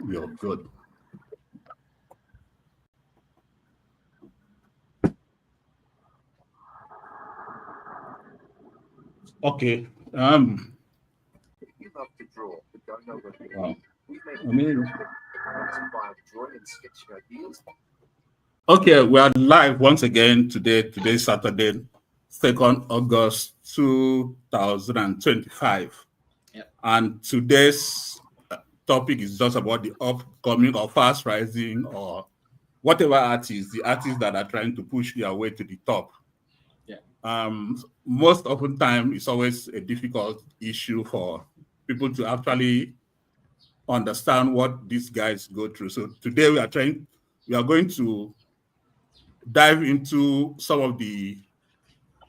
You're good. Okay. You love to draw, but don't know what to do. Wow. We've made I mean, drawing and sketching ideas. okay, we are live once again today. Today's Saturday, 2nd August 2025. Yep. And today's topic is just about the upcoming or fast rising or whatever artists, the artists that are trying to push their way to the top. Yeah. Most often time, it's always a difficult issue for people to actually understand what these guys go through. So today we are going to dive into some of the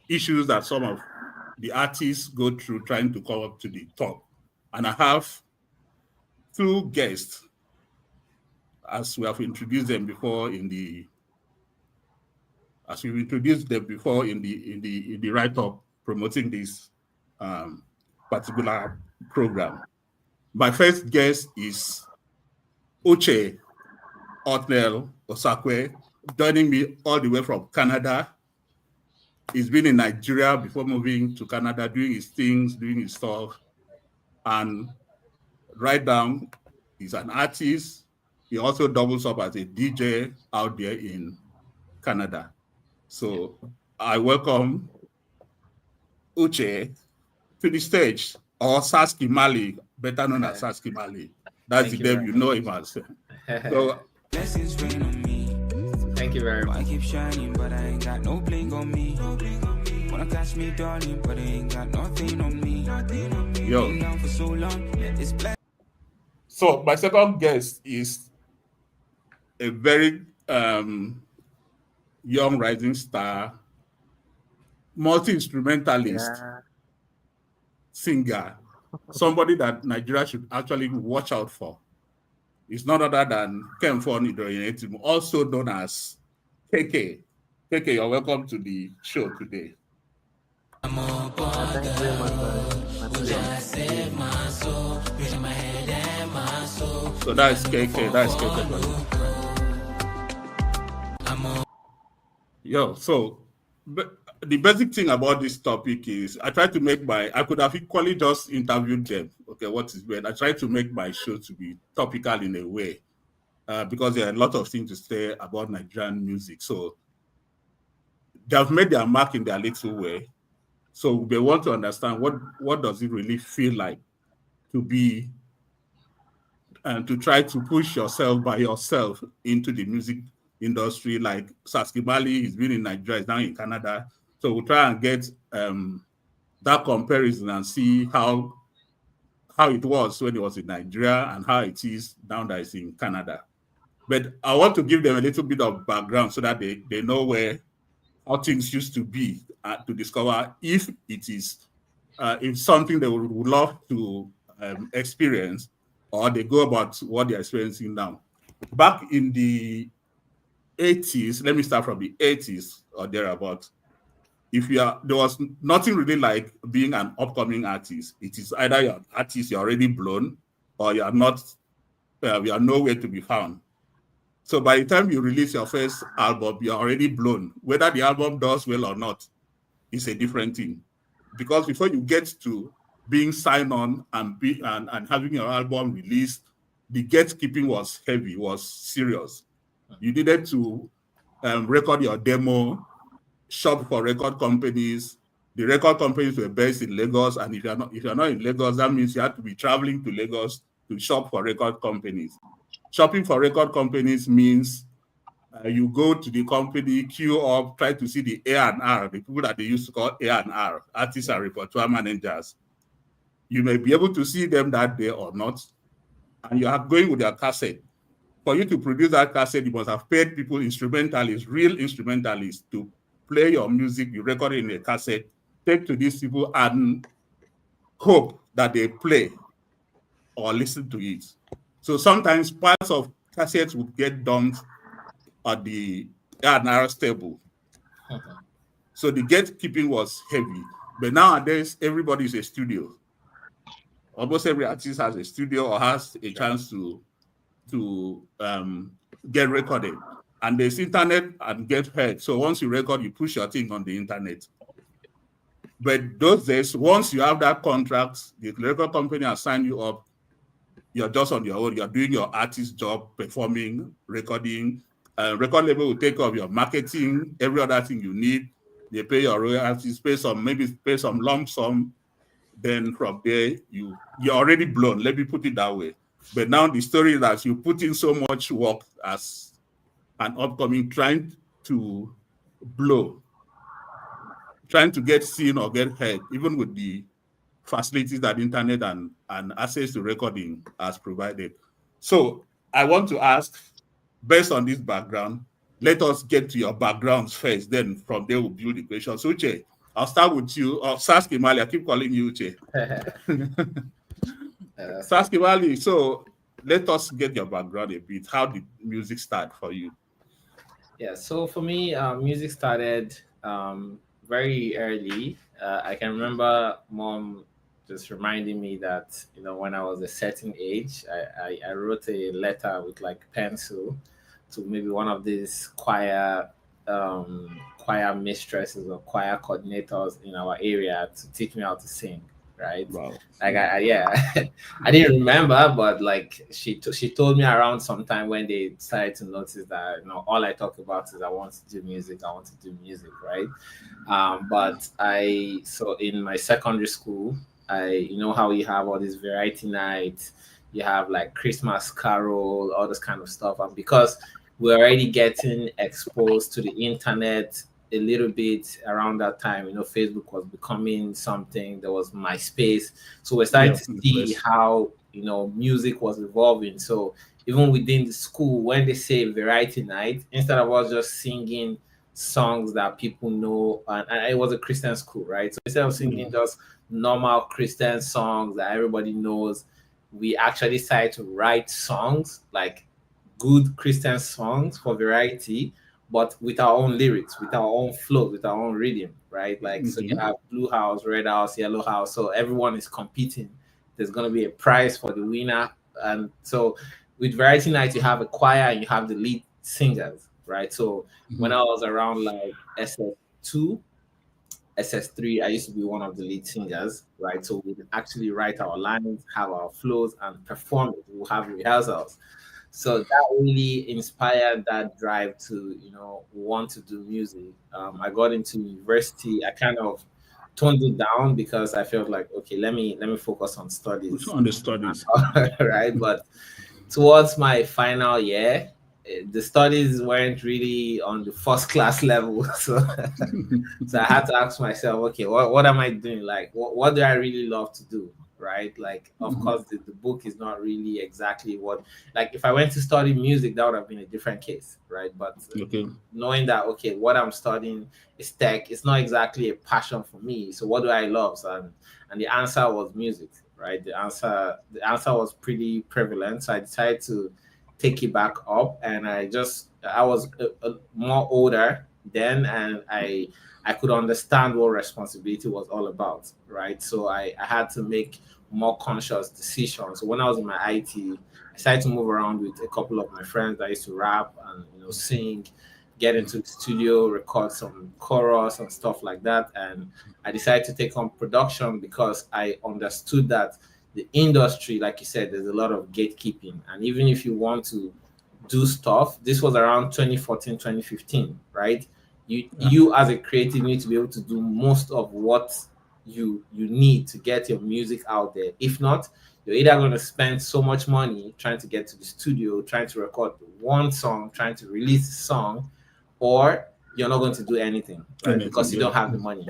issues that some of the artists go through trying to come up to the top. And I have two guests, as we have introduced them before in the write-up promoting this particular program. My first guest is Uche Othniel Osakwe, joining me all the way from Canada. He's been in Nigeria before moving to Canada, doing his things, doing his stuff. And right now, he's an artist. He also doubles up as a DJ out there in Canada. So I welcome Uche to the stage, or Sasky Mali, better known as Sasky Mali. That's the name you know him as. So, thank you very much. I keep shining, but I ain't got no bling on me. Wanna catch me, darling, but I ain't got nothing on me. Yo. For so long, so my second guest is a very young rising star, multi-instrumentalist, singer, somebody that Nigeria should actually watch out for. It's none other than Kemfon Idoroenyin Etim, also known as KehKay. KehKay, you're welcome to the show today. thank you very much. So that's KehKay. That's KehKay. Yo, so the basic thing about this topic is I could have equally just interviewed them. Okay, what is bad? I try to make my show to be topical in a way because there are a lot of things to say about Nigerian music. So they have made their mark in their little way. So they want to understand what does it really feel like to be and to try to push yourself by yourself into the music industry. Like Sasky Mali, he's been in Nigeria, he's now in Canada. So we'll try and get that comparison and see how it was when he was in Nigeria and how it is now that he's in Canada. But I want to give them a little bit of background so that they know how things used to be to discover if it is if something they would love to experience or they go about what they're experiencing now. Back in the 80s, let me start from the 80s or thereabouts. There was nothing really like being an upcoming artist. It is either you're an artist, you're already blown, or you are not, you are nowhere to be found. So by the time you release your first album, you're already blown. Whether the album does well or not is a different thing. Because before you get to being signed on and having your album released, the gatekeeping was heavy, was serious. You needed to record your demo, shop for record companies. The record companies were based in Lagos, and if you're not in Lagos, that means you have to be traveling to Lagos to shop for record companies. Shopping for record companies means you go to the company, queue up, try to see the A&R, the people that they used to call A&R, artists and repertoire managers. You may be able to see them that day or not, and you are going with your cassette. For you to produce that cassette, you must have paid people, instrumentalists, real instrumentalists, to play your music, you record it in a cassette, take to these people and hope that they play or listen to it. So sometimes parts of cassettes would get dumped at the A&R table. So the gatekeeping was heavy. But nowadays, everybody is a studio. almost every artist has a studio or has a chance to get recorded. And there's internet and get heard. So once you record, you push your thing on the internet. But those days, once you have that contract, the record company has signed you up, you're just on your own. You're doing your artist job, performing, recording. Record label will take care of your marketing, every other thing you need. They pay your royalties, pay some lump sum. Then from there, you're already blown. Let me put it that way. But now the story is that you put in so much work as an upcoming, trying to blow, trying to get seen or get heard, even with the facilities that internet and access to recording has provided. So I want to ask, based on this background, let us get to your backgrounds first. Then from there, we'll build the questions. So, Uche, I'll start with you. Sasky Mali, I keep calling you Uche. Sasky Mali, so let us get your background a bit. How did music start for you? Yeah, so for me, music started very early. I can remember mom just reminding me that, when I was a certain age, I wrote a letter with like pencil to maybe one of these choir mistresses or choir coordinators in our area to teach me how to sing. Right. Wow. Like I didn't remember, but like she told me around sometime when they started to notice that all I talk about is I want to do music, right? But so in my secondary school, how you have all these variety nights, you have like Christmas carol, all this kind of stuff, and because we're already getting exposed to the internet a little bit around that time, Facebook was becoming something. There was MySpace, so we're starting to see how music was evolving. So even within the school, when they say variety night, instead of us just singing songs that people know, and it was a Christian school, right? So instead of singing just normal Christian songs that everybody knows, we actually started to write songs, like good Christian songs for variety, but with our own lyrics, with our own flow, with our own rhythm, right? Like, so you have Blue House, Red House, Yellow House. So everyone is competing. There's going to be a prize for the winner. And so with variety night, you have a choir and you have the lead singers, right? So when I was around like SS2, SS3, I used to be one of the lead singers, right? So we actually write our lines, have our flows, and perform it. We'll have rehearsals. So that really inspired that drive to, want to do music. I got into university. I kind of toned it down because I felt like, okay, let me focus on studies. On the studies, right? But towards my final year, the studies weren't really on the first class level. So I had to ask myself, okay, what am I doing? Like, what do I really love to do? Right? Like, of course, the book is not really exactly what, like, if I went to study music, that would have been a different case, right? But knowing that, okay, what I'm studying is tech, it's not exactly a passion for me. So what do I love? And the answer was music, right? The answer was pretty prevalent. So I decided to take it back up, and I was more older then, and I could understand what responsibility was all about, right? So I had to make more conscious decisions. So when I was in my IT, I started to move around with a couple of my friends that used to rap and sing, get into the studio, record some chorus and stuff like that. And I decided to take on production because I understood that the industry, like you said, there's a lot of gatekeeping. And even if you want to do stuff, this was around 2014, 2015, right? You as a creative need to be able to do most of what you need to get your music out there. If not, you're either going to spend so much money trying to get to the studio, trying to record one song, trying to release a song, or you're not going to do anything, right? Because you don't have the money.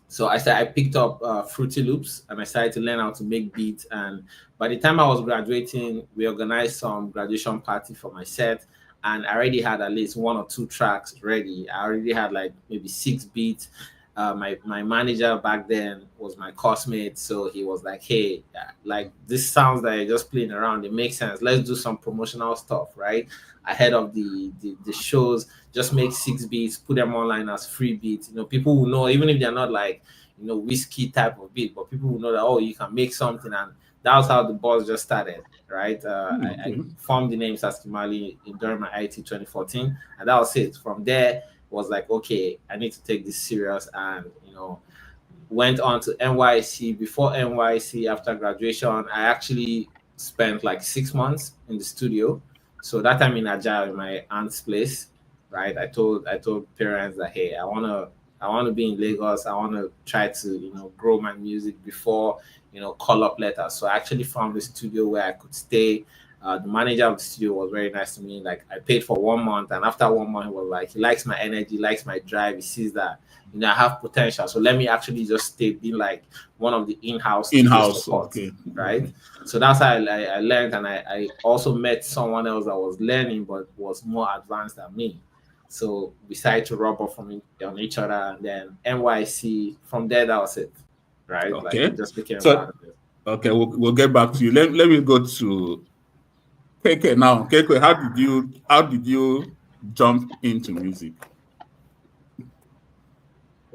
So I picked up Fruity Loops and I started to learn how to make beats. And by the time I was graduating, we organized some graduation party for my set. And I already had at least 1 or 2 tracks ready. I already had like maybe 6 beats. My manager back then was my classmate, so he was like, hey, like, this sounds that you're just playing around, it makes sense, let's do some promotional stuff, right? Ahead of the shows, just make 6 beats, put them online as free beats. People will know, even if they're not like whiskey type of beat, but people will know that, oh, you can make something. And that was how the buzz just started, right? I formed the name Sasky Mali during my IT 2014, and that was it. From there was like, okay, I need to take this serious, and went on to NYC. Before NYC, after graduation, I actually spent like 6 months in the studio. So that time in Nigeria, in my aunt's place, right? I told parents that, hey, I wanna be in Lagos. I wanna try to grow my music before call up letters. So I actually found a studio where I could stay. The manager of the studio was very nice to me. Like, I paid for 1 month, and after 1 month, he was like, he likes my energy, likes my drive. He sees that I have potential. So let me actually just stay, being like one of the in-house support, okay, right? So that's how I learned, and I also met someone else that was learning but was more advanced than me. So we decided to rub off on each other, and then NYC. From there, that was it, right? Okay, like, it just became part of it. Okay, we'll get back to you. Let me go to KehKay now. KehKay, how did you jump into music?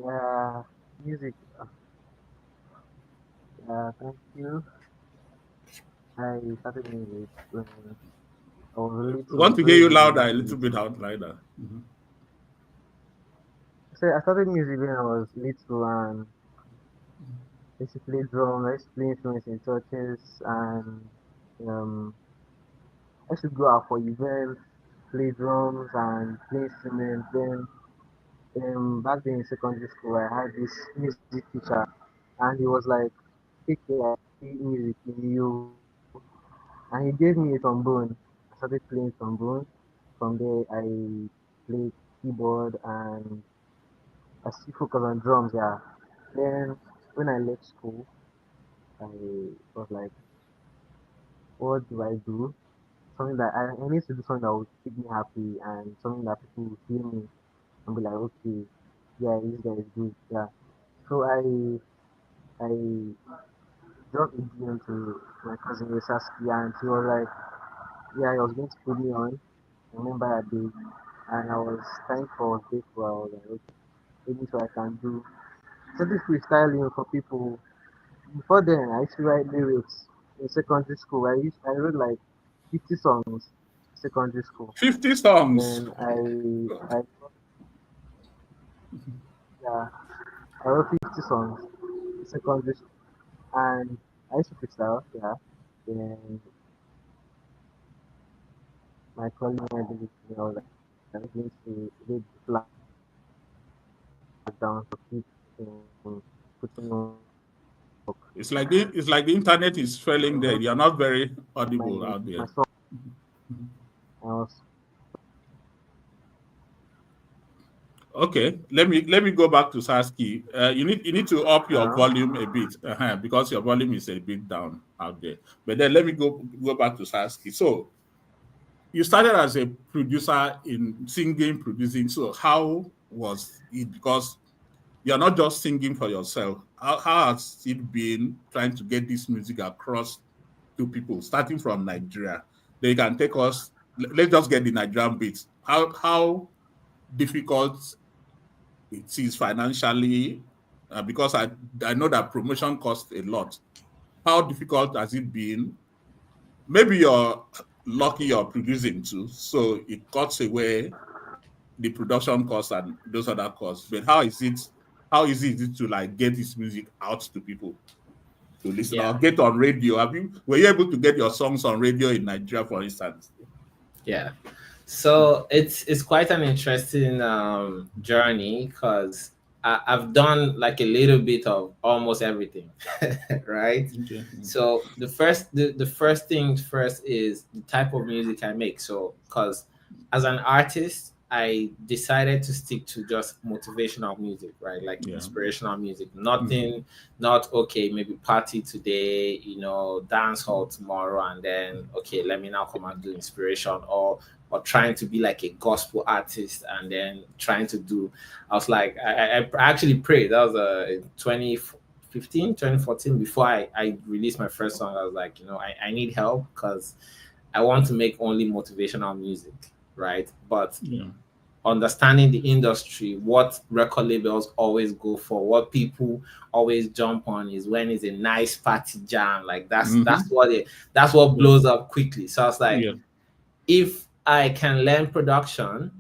Yeah, music. Thank you. I started music when I was a little. Want to hear you louder, a little bit louder. Mm-hmm. So I started music when I was little, and I used to play drums. I used to play instruments in churches, and I used to go out for events, play drums and play instruments. Then back then in secondary school, I had this music teacher, and he was like, "KehKay, I see music in you," and he gave me a trombone. I started playing trombone. From there, I played keyboard, and I still focus on drums. Yeah. Then when I left school, I was like, "What do I do? Something that I need to do something that will keep me happy, and something that people will hear me and be like, okay, yeah, this guy is good." Yeah. So I dropped a DM to my cousin Sasky, and she was like, yeah, he was going to put me on. I remember that day, and I was thankful, I was grateful. I was like, okay, maybe so I can do something freestyling for people. Before then, I used to write lyrics in secondary school. I wrote like 50 songs in secondary school. 50 songs. Then yeah, I wrote 50 songs in secondary school, and I used to freestyle. Yeah. Then my colleague and me, I was like, I'm going to read the flag down to keep putting on It's like the internet is failing there. You're not very audible out there. my song. I was Okay, let me go back to Sasky. You need to up your volume a bit because your volume is a bit down out there. But then let me go back to Sasky. So you started as a producer in singing, producing. So how was it? Because you're not just singing for yourself. How has it been trying to get this music across to people, starting from Nigeria? They can take us. Let's just get the Nigerian beats. How difficult it is financially, because I know that promotion costs a lot. How difficult has it been? Maybe you're lucky you're producing too, so it cuts away the production costs and those other costs. But how easy is it to like get this music out to people to listen or get on radio? Were you able to get your songs on radio in Nigeria, for instance? Yeah. So it's quite an interesting journey, because I've done like a little bit of almost everything, right? Okay. So the first thing first is the type of music I make. So because as an artist, I decided to stick to just motivational music, right? Like inspirational music. Nothing, not okay, maybe party today, dance hall tomorrow, and then okay, let me now come and do inspiration, or trying to be like a gospel artist, and then trying to do. I was like, I actually prayed. That was 2015, 2014, before I released my first song. I was like, I need help, because I want to make only motivational music, right? But understanding the industry, what record labels always go for, what people always jump on is when it's a nice party jam. Like that's what blows up quickly. So I was like, if I can learn production,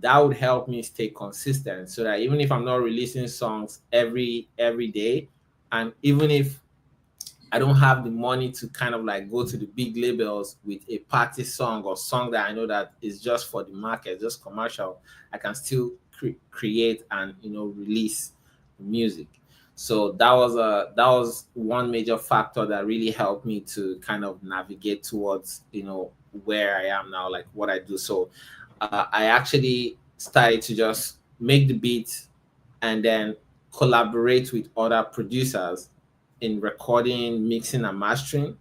that would help me stay consistent, so that even if I'm not releasing songs every day, and even if I don't have the money to kind of like go to the big labels with a party song or song that I know that is just for the market, just commercial, I can still create and release music. So that was one major factor that really helped me to kind of navigate towards where I am now, like what I do. So I actually started to just make the beats and then collaborate with other producers in recording, mixing, and mastering,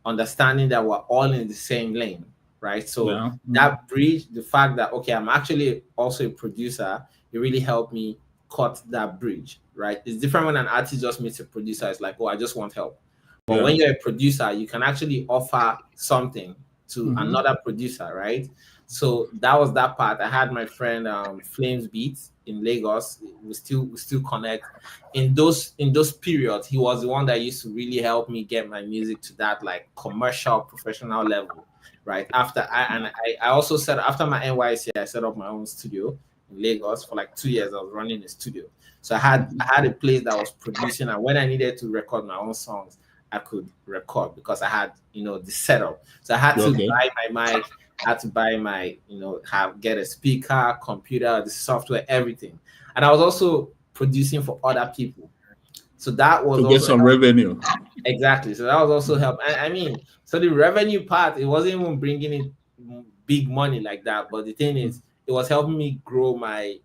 understanding that we're all in the same lane, right? So that bridge, the fact that, okay, I'm actually also a producer, it really helped me cut that bridge, right? It's different when an artist just meets a producer. It's like, oh, I just want help. But when you're a producer, you can actually offer something to another producer, right? So that was that part. I had my friend Flames Beats in Lagos. We still connect. In those periods, he was the one that used to really help me get my music to that like commercial, professional level, right? I also said after my NYC, I set up my own studio in Lagos for like 2 years. I was running a studio, so I had a place that was producing, and when I needed to record my own songs, I could record because I had the setup. So I had to buy my mic. I had to buy my, get a speaker, computer, the software, everything. And I was also producing for other people. So that was to get some revenue. Exactly. So that was also help. I mean, so the revenue part, it wasn't even bringing in big money like that. But the thing is, it was helping me grow my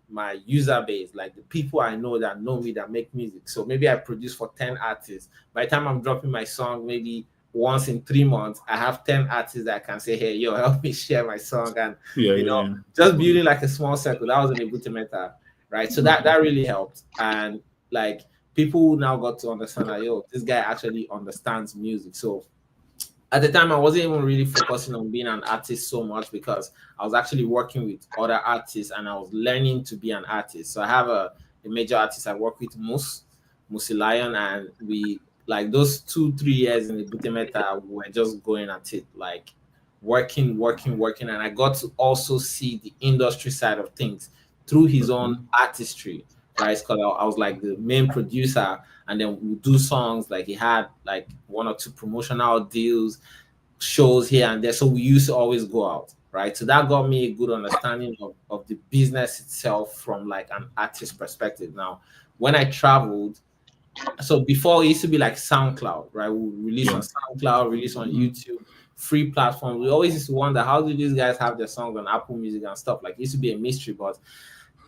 user base, like the people I know that know me, that make music. So maybe I produce for 10 artists. By the time I'm dropping my song, maybe once in 3 months, I have 10 artists that can say, hey, yo, help me share my song. And, just building like a small circle. That was an implementer, right? So that really helped. And like people now got to understand that, yo, this guy actually understands music. So at the time, I wasn't even really focusing on being an artist so much because I was actually working with other artists and I was learning to be an artist. So I have a major artist I work with, Musi Lion, and we, like those 2-3 years in the Butemeta, we were just going at it, like working. And I got to also see the industry side of things through his own artistry, right? Because I was like the main producer, and then we do songs, like he had like 1 or 2 promotional deals, shows here and there. So we used to always go out, right? So that got me a good understanding of the business itself from like an artist perspective. Now, when I traveled, so before it used to be like SoundCloud, right? We release on SoundCloud, release on YouTube, free platform. We always used to wonder, how do these guys have their songs on Apple Music and stuff? Like it used to be a mystery, but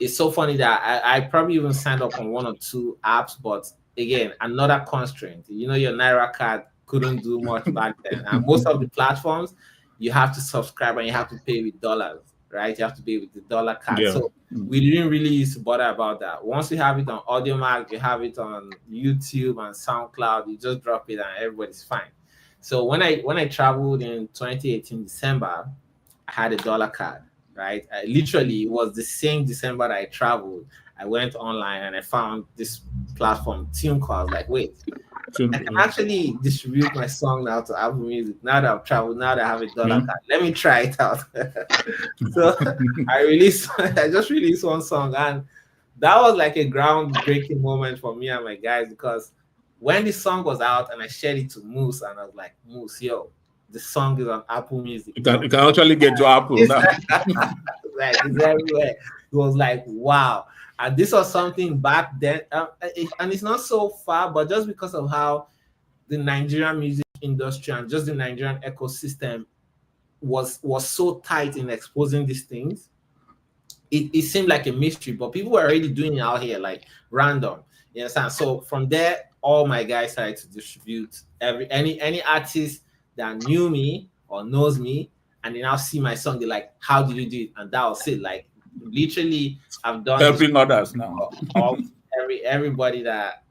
it's so funny that I probably even signed up on 1 or 2 apps, but again, another constraint. Your Naira card couldn't do much back then. And most of the platforms, you have to subscribe and you have to pay with dollars, right? You have to pay with the dollar card. Yeah. So we didn't really used to bother about that. Once you have it on AudioMac, you have it on YouTube and SoundCloud, you just drop it and everybody's fine. So when I traveled in 2018 December, I had a dollar card, right? Literally, it was the same December that I traveled. I went online and I found this platform, TuneCore. I was like, wait, I can actually distribute my song now to Apple Music. Now that I've traveled, now that I have a dollar card, let me try it out. So I just released 1 song, and that was like a groundbreaking moment for me and my guys, because when the song was out and I shared it to Moose, and I was like, Moose, yo, the song is on Apple Music. You can actually get to Apple now. Like, it's everywhere. It was like, wow. And this was something back then, and it's not so far, but just because of how the Nigerian music industry and just the Nigerian ecosystem was so tight in exposing these things, it seemed like a mystery, but people were already doing it out here, like random. You understand? So from there, all my guys started to distribute any artist that knew me or knows me, and they now see my song, they're like, how did you do it? And that was it. Like, literally, I've done helping others now. Everybody that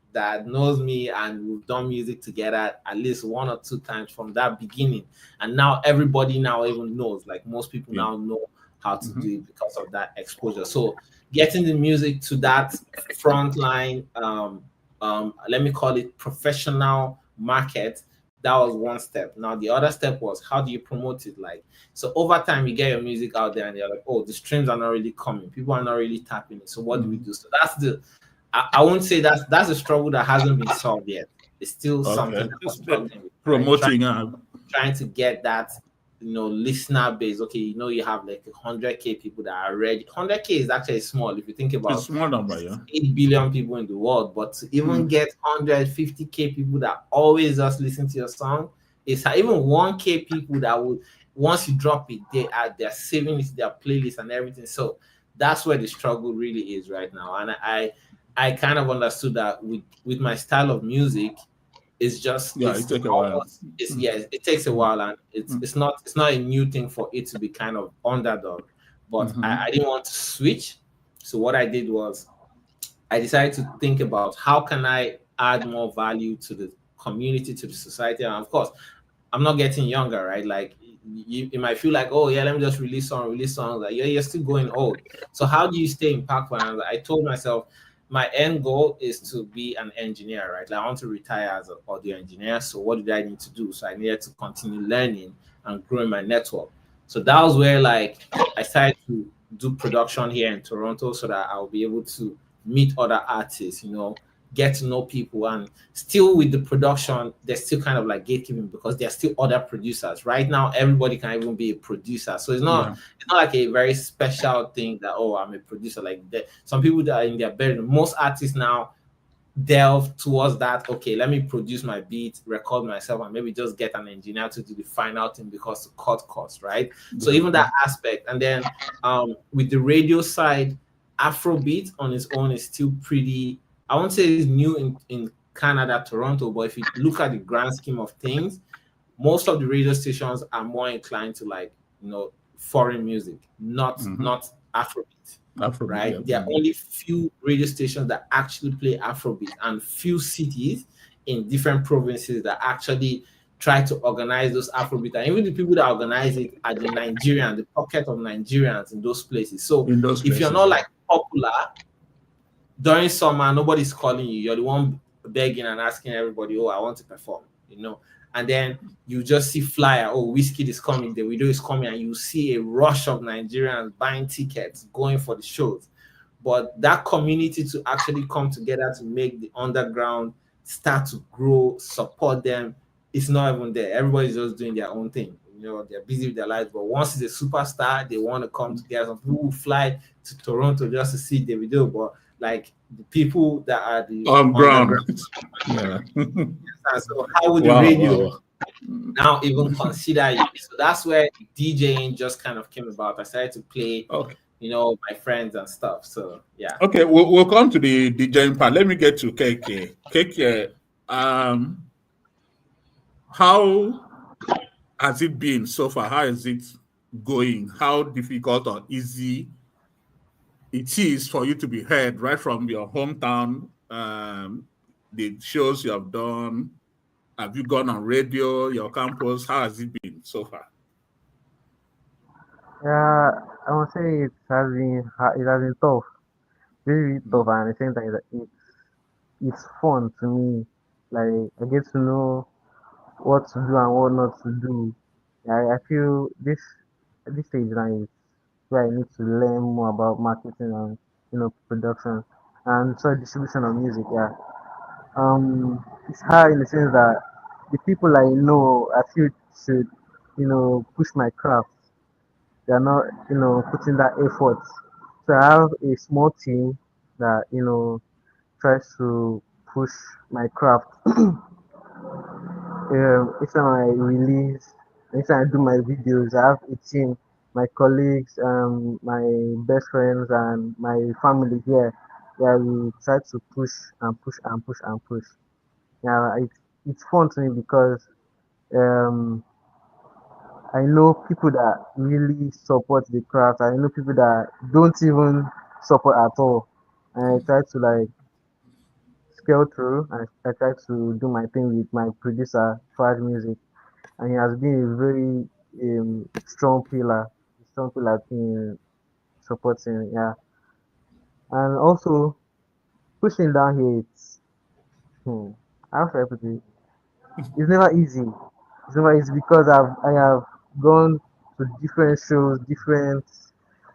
knows me, and we've done music together at least 1 or 2 times from that beginning. And now everybody now even knows, like most people now know how to do it because of that exposure. So getting the music to that frontline, let me call it professional market, that was one step. Now the other step was, how do you promote it? Like, so over time you get your music out there and you're like, oh, the streams are not really coming, people are not really tapping it, so what do we do? So that's the, I won't say that's a struggle that hasn't been solved yet. It's still something that we're struggling with, promoting, right? Trying to get that, listener base. Okay, you have like 100K people that are ready. 100K is actually small if you think about it's small number, yeah. 8 billion people in the world, but to even get 150K people that always just listen to your song, it's even 1K people that would, once you drop it, they're saving it to their playlist and everything. So that's where the struggle really is right now. And I kind of understood that with my style of music, it's just it takes a while. It takes a while, and it's not a new thing for it to be kind of underdog. But I didn't want to switch. So what I did was I decided to think about how can I add more value to the community, to the society. And of course, I'm not getting younger, right? Like you might feel like, oh yeah, let me just release songs. Like you're still going old. So how do you stay impactful? And I told myself, my end goal is to be an engineer, right? Like I want to retire as an audio engineer. So what did I need to do? So I needed to continue learning and growing my network. So that was where like I started to do production here in Toronto so that I'll be able to meet other artists, get to know people. And still with the production, there's still kind of like gatekeeping because there's still other producers. Right now, everybody can even be a producer. So it's not like a very special thing that, oh, I'm a producer. Like some people that are in their bedroom, most artists now delve towards that. Okay, let me produce my beat, record myself, and maybe just get an engineer to do the final thing because to cut costs, right? So even that aspect. And then with the radio side, Afrobeat on its own is still pretty, I won't say it's new in Canada, Toronto, but if you look at the grand scheme of things, most of the radio stations are more inclined to like, foreign music, not Afrobeat. Right? There are only few radio stations that actually play Afrobeat and few cities in different provinces that actually try to organize those Afrobeat. And even the people that organize it are the pocket of Nigerians in those places. So if you're not like popular, during summer, nobody's calling you. You're the one begging and asking everybody, oh, I want to perform, And then you just see flyer, oh, Wizkid is coming, the video is coming, and you see a rush of Nigerians buying tickets, going for the shows. But that community to actually come together to make the underground start to grow, support them, it's not even there. Everybody's just doing their own thing. They're busy with their lives. But once it's a superstar, they want to come together. Some people will fly to Toronto just to see the video, but like the people that are the ground. So how would the radio now even consider you? So that's where DJing just kind of came about. I started to play, my friends and stuff. So yeah. Okay, we'll come to the DJing part. Let me get to KehKay. KehKay, how has it been so far? How is it going? How difficult or easy it is for you to be heard right from your hometown, the shows you have done? Have you gone on radio, your campus? How has it been so far? Yeah, I would say it has been tough, really tough, and at the same time, it's fun to me. Like I get to know what to do and what not to do. I feel this stage now is where I need to learn more about marketing and production and distribution of music. Yeah, it's hard in the sense that the people I know I feel should push my craft. They are not putting that effort. So I have a small team that tries to push my craft. Each time I release, each time I do my videos, I have a team, my colleagues, my best friends, and my family here. Yeah, we try to push and push and push and push. Yeah, it's fun to me because um, I know people that really support the craft. I know people that don't even support at all. And I try to like scale through. I try to do my thing with my producer, Fad Music, and he has been a very strong pillar. some people have been supporting, yeah. And also pushing down here, it's how should I put it? It's never easy. It's never easy because I have gone to different shows, different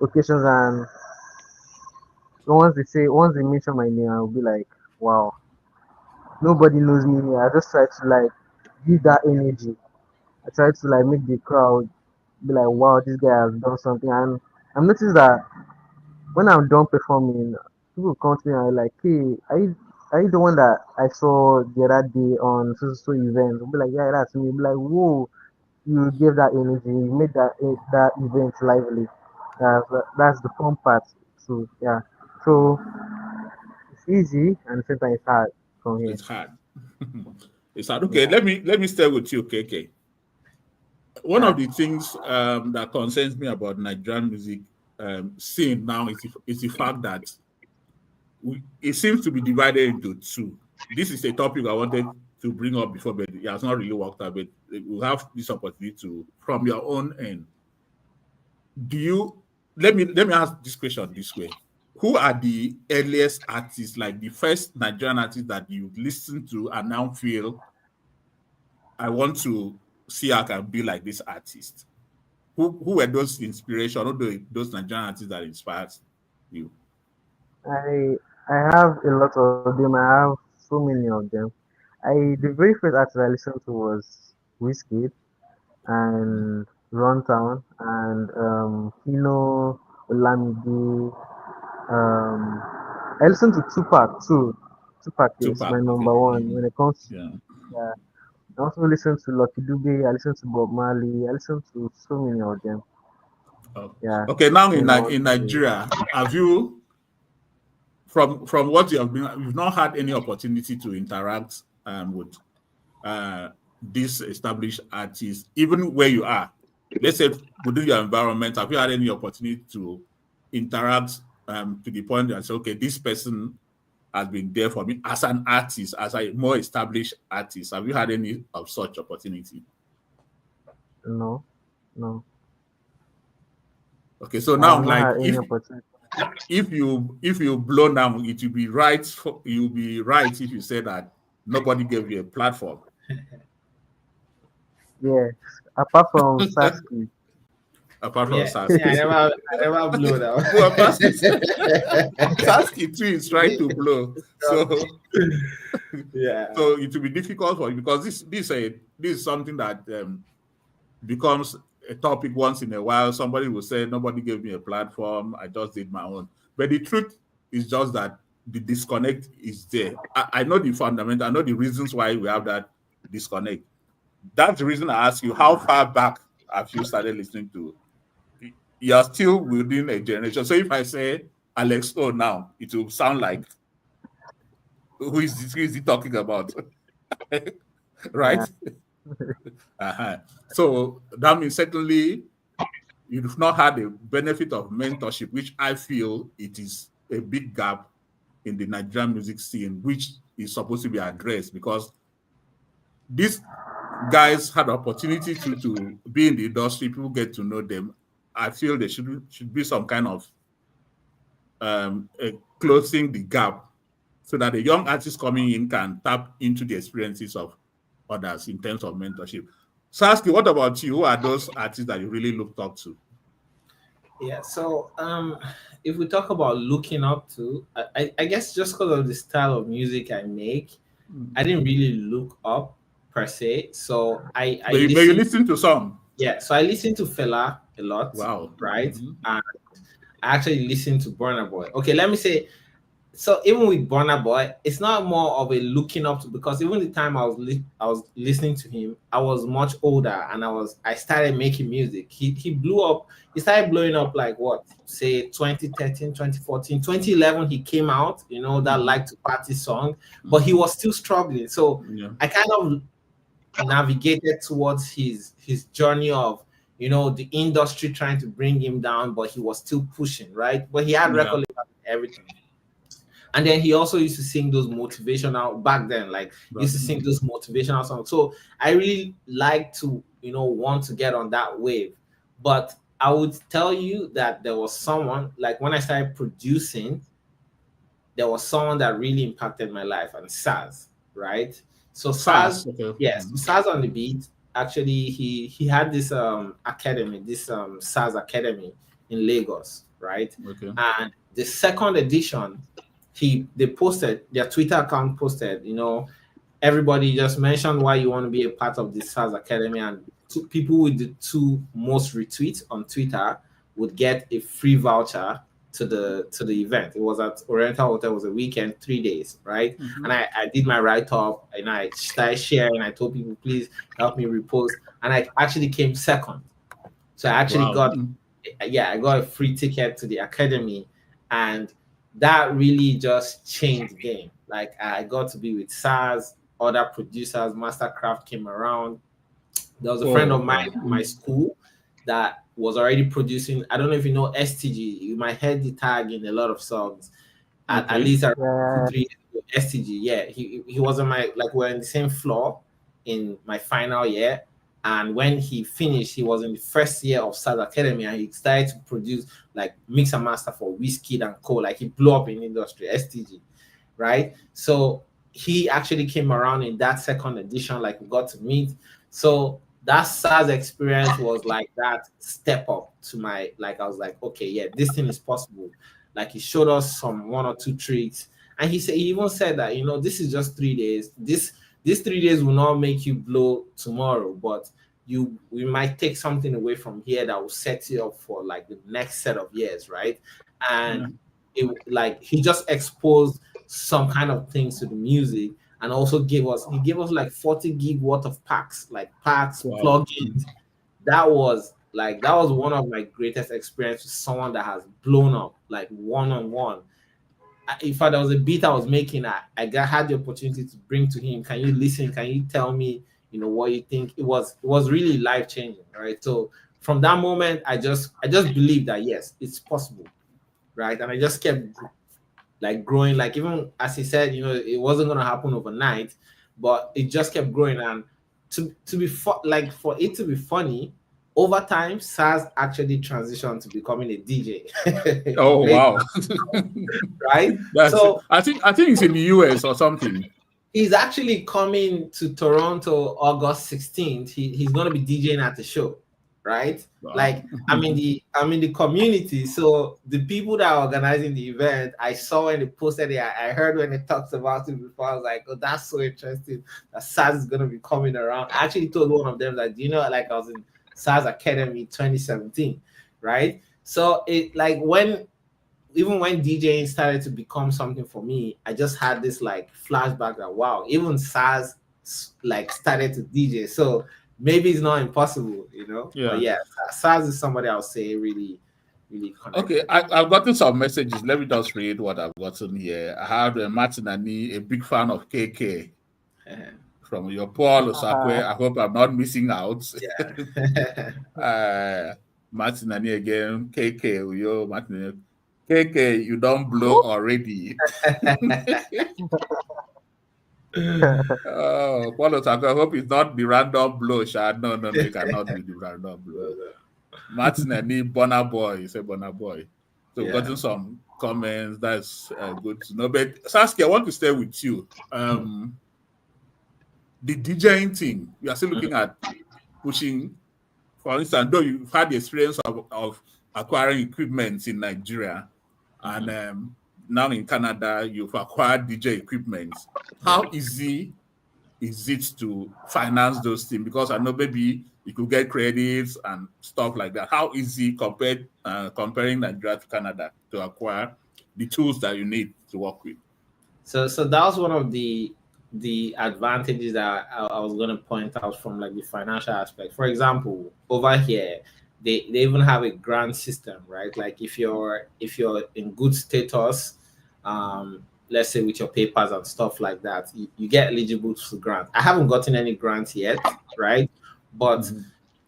occasions, and once they mention my name, I'll be like, wow, nobody knows me here. I just try to like give that energy. I try to like make the crowd be like, wow, this guy has done something. And I've noticed that when I'm done performing, people come to me and are like, hey, are you the one that I saw the other day on so event? I'll be like, yeah, that's me. Be like, whoa, you gave that energy, you made that event lively. That's the fun part. So yeah, so it's easy and sometimes it's hard from here. It's hard. It's hard. Okay, let me stay with you, KK. One of the things that concerns me about Nigerian music scene now is the fact that it seems to be divided into two. This is a topic I wanted to bring up before, but it has not really worked out. But we'll have this opportunity to, from your own end. Let me ask this question this way: who are the earliest artists, like the first Nigerian artists that you listen to and now feel, I want to see how I can be like this artist? Who were those inspiration? Who were those Nigerian artists that inspired you? I I have a lot of them. I have so many of them. The very first artist I listened to was Whiskey and Runtown and Kino Olamide. Um, I listened to Tupac too. Tupac is my Tupac, okay. number one when it comes. Yeah. Yeah, I also listen to Lucky Dube. I listen to Bob Marley. I listen to so many of them. Oh. Yeah, Okay, now when I want in to. Nigeria, have you, from what you have been, you've not had any opportunity to interact with these established artists, even where you are? Let's say within your environment, have you had any opportunity to interact to the point that say, okay, this person has been there for me as an artist, as a more established artist? Have you had any of such opportunity? No, no, Okay, so I have now, not like, had any opportunity. if you blow now, it will be right. You'll be right if you say that nobody gave you a platform. Yes, apart from Sasky. Apart from Yeah, I Sasky. never blew Well, that. Sasky too is trying to blow. So Yeah. so it will be difficult for you, because this is something that becomes a topic once in a while. Somebody will say, nobody gave me a platform, I just did my own. But the truth is just that the disconnect is there. I know the fundamental, I know the reasons why we have that disconnect. That's the reason I ask you, how far back have you started listening to? You're still within a generation. So if I say Alex O now, it will sound like, who is he talking about? Yeah, Right? So that means certainly you've not had the benefit of mentorship, which I feel it is a big gap in the Nigerian music scene, which is supposed to be addressed, because these guys had opportunity to be in the industry, people get to know them. I feel there should be some kind of closing the gap, so that the young artists coming in can tap into the experiences of others in terms of mentorship. Sasky, what about you? Who are those artists that you really looked up to? Yeah, so if we talk about looking up to, I guess just because of the style of music I make, I didn't really look up per se. So I But you listen to some. yeah, so I listen to Fela a lot, Wow. right? Mm-hmm. And I actually listen to Burna Boy. Okay, let me say, so even with Burna Boy, it's not more of a looking up to, because even the time I was listening to him, I was much older and I started making music. He blew up. He started blowing up like what? Say 2013, 2014, 2011 he came out, that Like to Party song, but he was still struggling. So Yeah. I kind of navigated towards his journey of the industry trying to bring him down, but he was still pushing, right? But he had record label and everything. And then he also used to sing those motivational, back then, like used to sing those motivational songs. So I really like to, want to get on that wave. But I would tell you that there was someone, like when I started producing, there was someone that really impacted my life, and Saz, right? So Saz, Okay. yes, Saz on the beat. Actually, he had this academy, this Saz Academy in Lagos, right? Okay. And the second edition, they posted, their Twitter account posted, everybody just mentioned why you want to be a part of the Saz Academy, and people with the two most retweets on Twitter would get a free voucher to the event. It was at Oriental Hotel. It was a weekend, 3 days, right? Mhm. And I did my write-up, and I started sharing. I told people, please help me repost, and I actually came second. So I actually got a free ticket to the academy, and that really just changed the game. Like, I got to be with Saz, other producers, Mastercraft came around. There was a friend of mine in my school that was already producing. I don't know if you know STG. You might heard the tag in a lot of songs. At least around 2-3 years ago, STG. Yeah, he was on my, like, we're in the same floor in my final year. And when he finished, he was in the first year of Saz Academy, and he started to produce, like, mix and master for Wizkid and Co. Like, he blew up in the industry, STG, right? So he actually came around in that second edition, like, we got to meet. So that Saz experience was like that step up to my, like, I was like, okay, yeah, this thing is possible. Like, he showed us some 1 or 2 tricks, and he even said that, this is just 3 days. These 3 days will not make you blow tomorrow, but we might take something away from here that will set you up for, like, the next set of years, right? And he just exposed some kind of things to the music, and also gave us like 40 gig worth of packs, plugins. That was one of my greatest experiences with someone that has blown up, like, one-on-one. In fact, there was a beat I was making. I had the opportunity to bring to him. Can you listen? Can you tell me, what you think? It was really life-changing, right? So from that moment, I just believed that, yes, it's possible, right? And I just kept, like, growing. Like, even as he said, it wasn't going to happen overnight, but it just kept growing. And for it to be funny, over time, Saz actually transitioned to becoming a DJ. Oh, wow. Right? So I think it's in the US or something. He's actually coming to Toronto August 16th. He's going to be DJing at the show, right? Wow. Like, I'm in the community. So the people that are organizing the event, I saw when they posted it, I heard when they talked about it before. I was like, oh, that's so interesting that Saz is going to be coming around. I actually told one of them that, like, I was in Saz Academy 2017, right? So it, like, even when DJing started to become something for me, I just had this, like, flashback that, wow, even Saz, like, started to DJ. So maybe it's not impossible, Yeah. But yeah, Saz is somebody I'll say really, really connected. Okay, I've gotten some messages. Let me just read what I've gotten here. I have Martin Ani, a big fan of KehKay. From your Paul Osakwe. I hope I'm not missing out. Yeah. Martin Ani again. KehKay, Martin. KehKay, you don't blow already. Oh, Paul Osakwe, I hope it's not the random blow, Shad. No, it cannot be the random blow. Martin Ani, Bonner Boy. You say Bonner Boy. So we've gotten some comments. That's good to know. But Sasky, I want to stay with you. The DJing thing, we are still looking at pushing. For instance, though you've had the experience of acquiring equipment in Nigeria, and now in Canada, you've acquired DJ equipment. How easy is it to finance those things? Because I know maybe you could get credits and stuff like that. How easy comparing Nigeria to Canada to acquire the tools that you need to work with? So that was one of the advantages that I was going to point out from, like, the financial aspect. For example, over here, they even have a grant system, right? Like, if you're in good status, let's say with your papers and stuff like that, you get eligible to grant. I haven't gotten any grants yet, right? But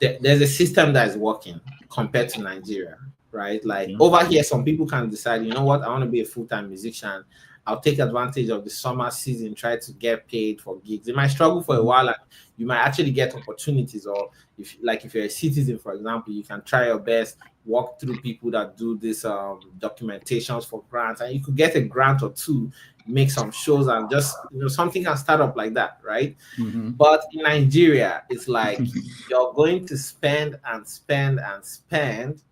there's a system that is working compared to Nigeria, right? Like, over here, some people can decide, you know what, I want to be a full-time musician. I'll take advantage of the summer season, try to get paid for gigs. It might struggle for a while, and you might actually get opportunities. Or if you're a citizen, for example, you can try your best, walk through people that do this documentations for grants, and you could get a grant or two, make some shows, and just something can start up like that, right? But in Nigeria, it's like you're going to spend and spend and spend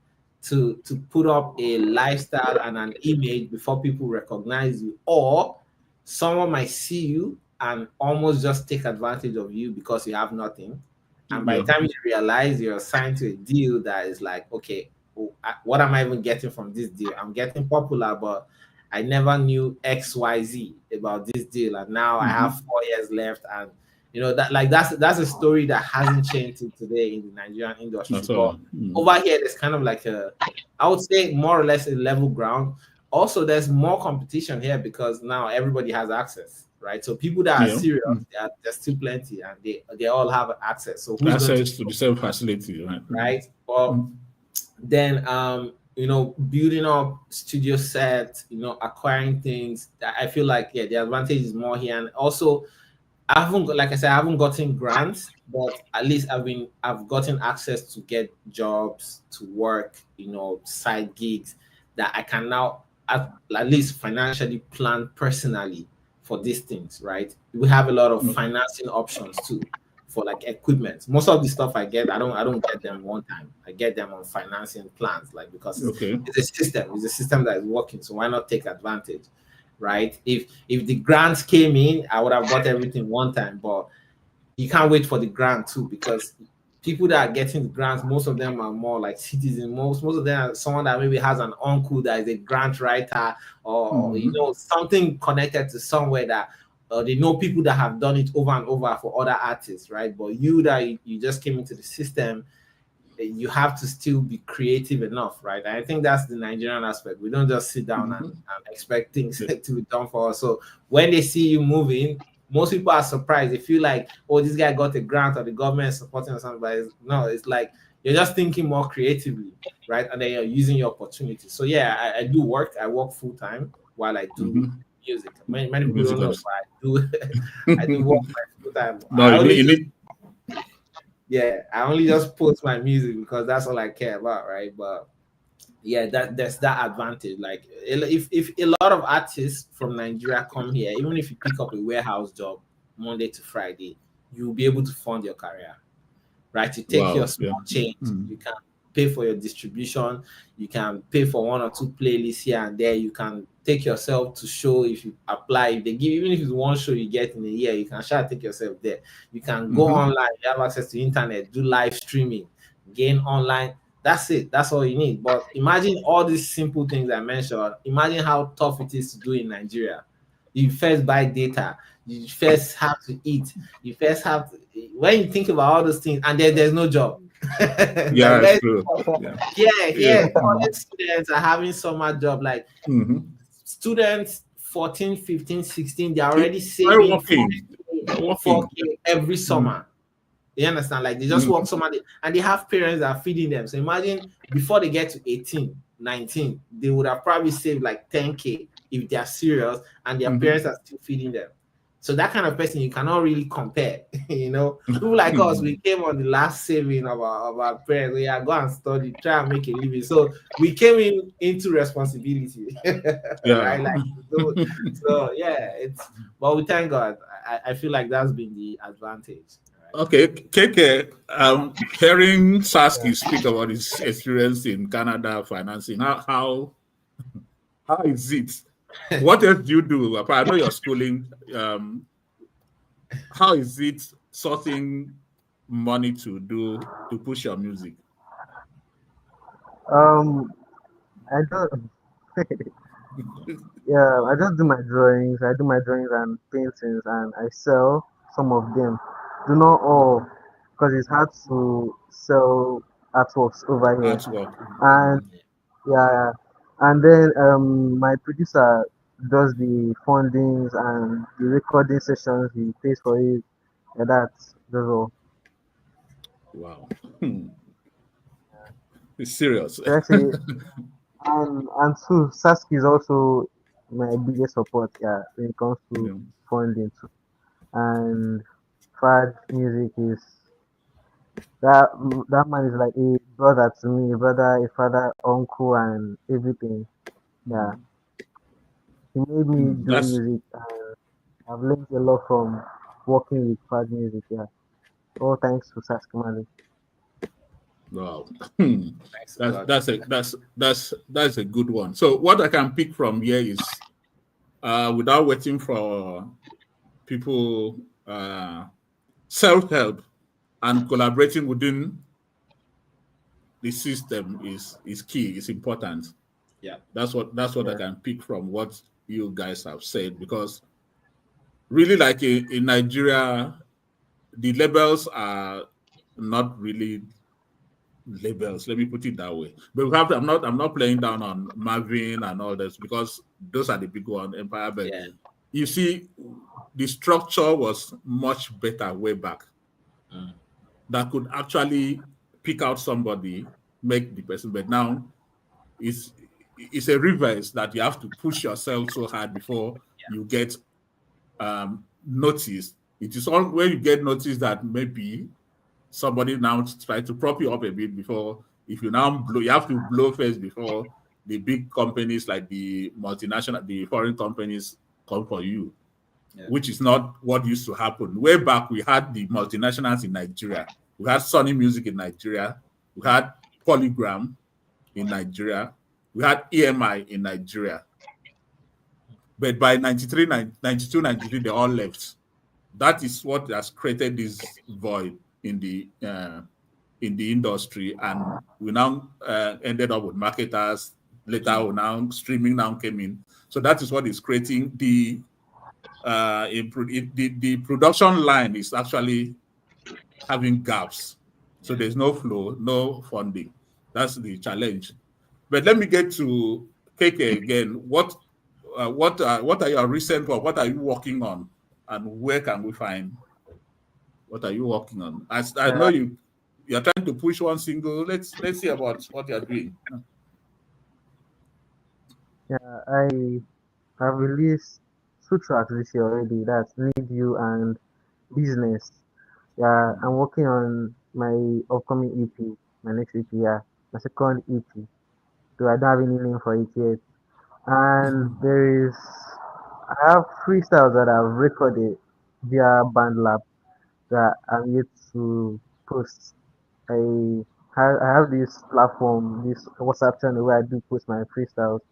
to put up a lifestyle and an image before people recognize you, or someone might see you and almost just take advantage of you because you have nothing. And by the time you realize you're signed to a deal that is like, okay, what am I even getting from this deal? I'm getting popular, but I never knew XYZ about this deal, and now I have 4 years left, and that's a story that hasn't changed till today in the Nigerian industry. But over here, there's kind of like I would say more or less a level ground. Also, there's more competition here because now everybody has access, right? So people that are serious, there's still plenty, and they all have access. So who's access to the same facility, right? Right. Well, then building up studio sets, acquiring things. I feel like the advantage is more here, and also I haven't gotten grants, but at least I've gotten access to get jobs, to work, side gigs that I can now at least financially plan personally for these things, right? We have a lot of financing options too for like equipment. Most of the stuff I get, I don't get them one time. I get them on financing plans, like because it's a system. It's a system that is working. So why not take advantage? Right? If the grants came in, I would have got everything one time, but you can't wait for the grant too, because people that are getting the grants, most of them are more like citizens. Most of them are someone that maybe has an uncle that is a grant writer, or something connected to somewhere that they know people that have done it over and over for other artists, right? But you just came into the system, you have to still be creative enough, right? And I think that's the Nigerian aspect. We don't just sit down and expect things to be done for us. So when they see you moving, most people are surprised. They feel like, oh, this guy got a grant or the government is supporting or something. But it's like you're just thinking more creatively, right? And then you're using your opportunities. So yeah, I do work. I work full time while I do music. Many people don't know, but I do work full time. Yeah, I only just post my music because that's all I care about, right? But yeah, there's that advantage. Like if a lot of artists from Nigeria come here, even if you pick up a warehouse job Monday to Friday, you'll be able to fund your career, right? You take your small change, you can pay for your distribution, you can pay for 1 or 2 playlists here and there, you can take yourself to show if you apply. If they give, even if it's 1 show you get in a year, you can take yourself there. You can go online, you have access to internet, do live streaming, gain online. That's it. That's all you need. But imagine all these simple things I mentioned. Imagine how tough it is to do in Nigeria. You first buy data. You first have to eat. You first have to, when you think about all those things, and then there's no job. Yeah, that's true. College students are having summer job. Like students 14, 15, 16, they're already saving 4K every summer. You understand? Like they just work somebody, and they have parents that are feeding them. So imagine before they get to 18, 19, they would have probably saved like 10K if they are serious, and their parents are still feeding them. So that kind of person you cannot really compare. People like us, we came on the last saving of our parents. We go and study, try and make a living. So we came into responsibility. Right? Like, so yeah, but we thank God. I feel like that's been the advantage. Okay, KK, hearing Sasky speak about his experience in Canada financing, how is it? What else do you do? I know you're schooling. How is it sourcing money to push your music? I don't. Yeah, I just do my drawings. I do my drawings and paintings, and I sell some of them. Do not all, because it's hard to sell artworks over here. And yeah, and then my producer does the fundings and the recording sessions. He pays for it, and that's all. Wow, it's serious. Actually, and so Sasky is also my biggest support, yeah, when it comes to Yeah. funding too. And Fad music is that man is like a brother to me, a brother, a father, uncle, and everything. Yeah, Mm. he made me Mm. do That's music, and I've learned a lot from working with Fad music. Yeah, all thanks to Sasky Mali. wow. Thanks a that's lot. that's a that's a good one. So what I can pick from here is without waiting for people, self-help and collaborating within the system is key, is important. Yeah. That's what I Yeah, can pick from what you guys have said, because really, like in Nigeria, the labels are not really labels. Let me put it that way. But we have. I'm not playing down on Marvin and all this, because those are the big one, Empire. But Yeah. you see, the structure was much better way back. Mm. That could actually pick out somebody, make the person. But now it's it's a reverse, that you have to push yourself so hard before you get noticed. It is all when you get noticed that maybe somebody now try to prop you up a bit before. If you now blow, you have to blow first before the big companies, like the multinational, the foreign companies, come for you, Yeah. which is not what used to happen. Way back, we had the multinationals in Nigeria. We had Sony Music in Nigeria. We had Polygram in Nigeria. We had EMI in Nigeria. But by 93, 92, 93, they all left. That is what has created this void in the industry, and we now ended up with marketers. Later, now streaming now came in, so that is what is creating the production line is actually having gaps. So Yeah. there's no flow, no funding. That's the challenge. But let me get to KK again. What are your recent work? What are you working on, and where can we find? What are you working on? I know yeah, you're trying to push one single. Let's see about what you're doing. yeah. I have released two tracks this year already. That's Need You and Business. Yeah, I'm working on my upcoming EP, my next EP. Yeah, my second EP. So I don't have any name for it yet. And there is, I have freestyles that I've recorded via BandLab that I'm yet to post. I have this platform, this WhatsApp channel where I do post my freestyles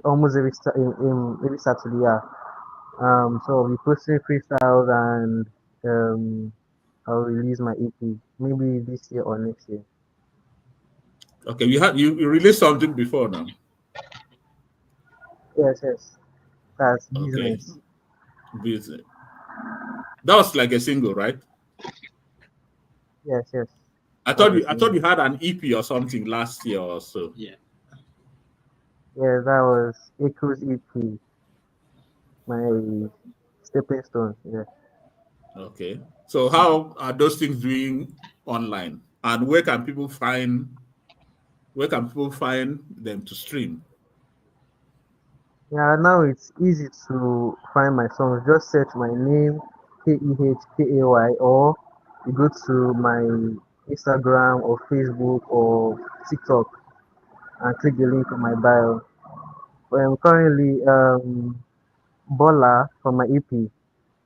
almost every Saturday. Yeah. So I'll be posting freestyles and I'll release my EP maybe this year or next year. Okay, you released something before now. Yes, yes. That's Okay, business. busy. That was like a single, right? Yes, yes. I That's thought the you I thought single. you had an EP or something last year or so. Yeah. Yeah, that was Echo's EP, my stepping stone. Yeah. Okay, so how are those things doing online, and where can people find them to stream? Yeah, now it's easy to find my songs. Just search my name, KehKay, or you go to my Instagram or Facebook or TikTok and click the link on my bio. Currently, Bola from my EP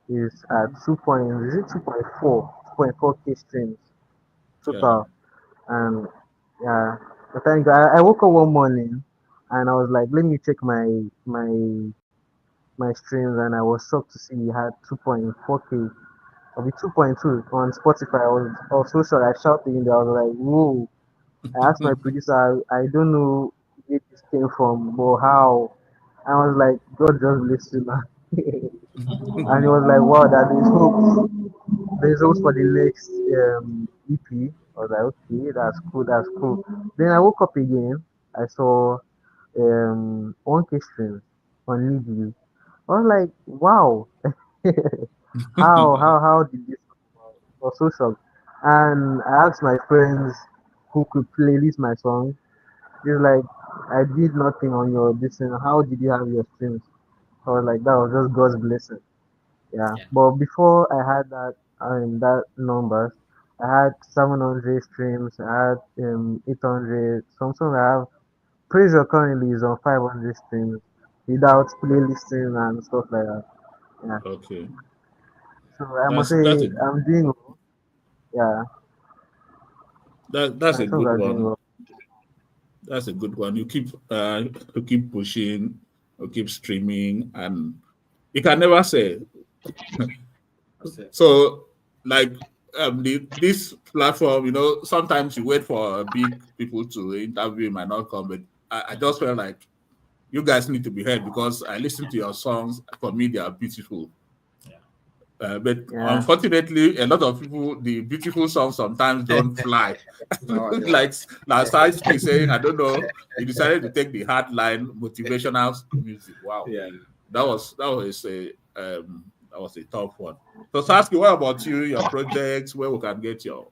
is at 2.4K streams Yeah. total. And yeah, but thank God, I woke up one morning and I was like, let me check my streams, and I was shocked to see he had 2.4K. I'll be 2.2 on Spotify. I was so shocked. I shouted in there. I was like, whoa. I asked my producer, I don't know where this came from, but how? I was like, God just bless you, man. And he was like, wow, that is hope. There's hopes for the next EP. I was like, okay, that's cool, that's cool. Then I woke up again. I saw 1K streams on Need You. I was like, wow, how did this come about? I was so shocked. And I asked my friends who could playlist my song. He's like, I did nothing on your this thing. How did you have your streams? I was like, that was just God's blessing. Yeah. Yeah. But before I had that numbers, I had 700 streams. I had 800. Some songs I have. Pressure currently is on 500 streams without playlisting and stuff like that. Yeah. Okay. So I must That's say a I'm doing well. Yeah. that's My a songs good are doing one. well. That's a good one. You keep pushing, you keep streaming, and you can never say. That's it. So, like this platform, sometimes you wait for big people to interview, might not come, but I just felt like you guys need to be heard because I listen to your songs. For me, they are beautiful. But Yeah. unfortunately, a lot of people, the beautiful songs sometimes don't fly. No, no. Like Sasky saying, I don't know, you decided to take the hard line motivational music. Wow, Yeah. that was a tough one. So Sasky, what about you? Your projects, where we can get to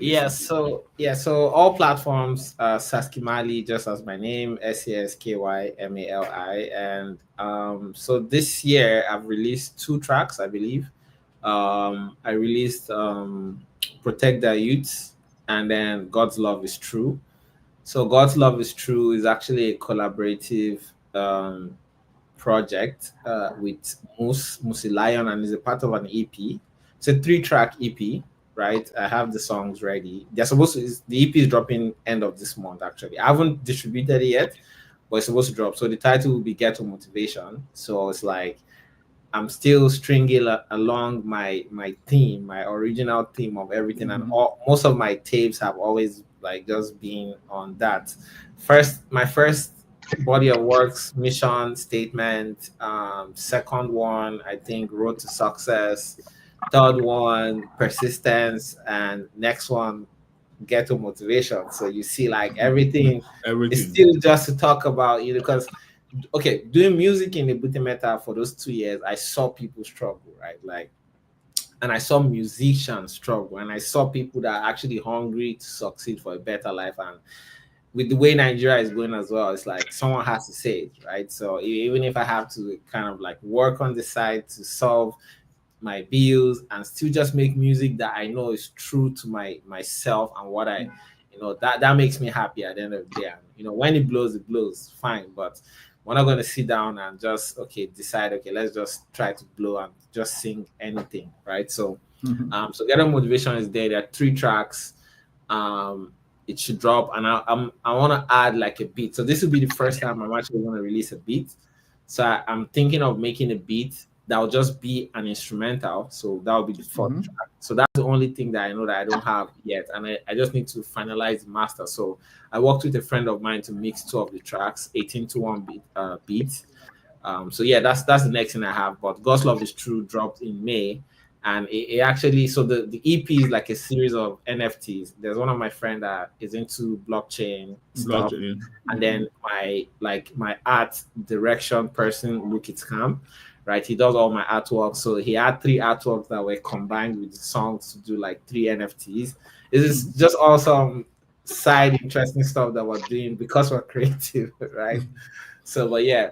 Yeah, listen to you? so all platforms, Sasky Mali, just as my name, SASKYMALI, and so this year I've released 2 tracks, I believe. I released Protect the Youth, and then God's Love is True. So God's Love is True is actually a collaborative project with Musi Lion, and is a part of an EP. It's a 3-track EP, right? I have the songs ready. The EP is dropping end of this month. Actually, I haven't distributed it yet, but it's supposed to drop. So the title will be Ghetto Motivation. So it's like I'm still stringing along my theme, my original theme of everything, and most of my tapes have always like just been on that. My first body of works, mission statement. Second one, I think, Road to Success. Third one, persistence, and next one, Ghetto Motivation. So you see, like everything is still just to talk about, because okay, doing music in the Booty Meta for those 2 years, I saw people struggle, right? Like, and I saw musicians struggle, and I saw people that are actually hungry to succeed for a better life. And with the way Nigeria is going as well, it's like someone has to say it, right? So even if I have to kind of like work on the side to solve my bills and still just make music that I know is true to myself and what I, that makes me happy at the end of the day. And, when it blows, fine. But we're not going to sit down and just decide, let's just try to blow and just sing anything, right? So so Ghetto Motivation is there. There are 3 tracks. It should drop, and I want to add like a beat. So this will be the first time I'm actually going to release a beat. So I'm thinking of making a beat that will just be an instrumental. So that will be the 4th track. So that's the only thing that I know that I don't have yet, and I just need to finalize the master. So I worked with a friend of mine to mix 2 of the tracks, 18-to-1 beats. So yeah, that's the next thing I have. But God's Love is True dropped in May. And it actually, so the EP is like a series of NFTs. There's one of my friends that is into blockchain stuff. And then my art direction person, Luke Itzkam, right? He does all my artwork. So he had 3 artworks that were combined with the songs to do like 3 NFTs. This is just awesome side interesting stuff that we're doing because we're creative, right? So, but yeah.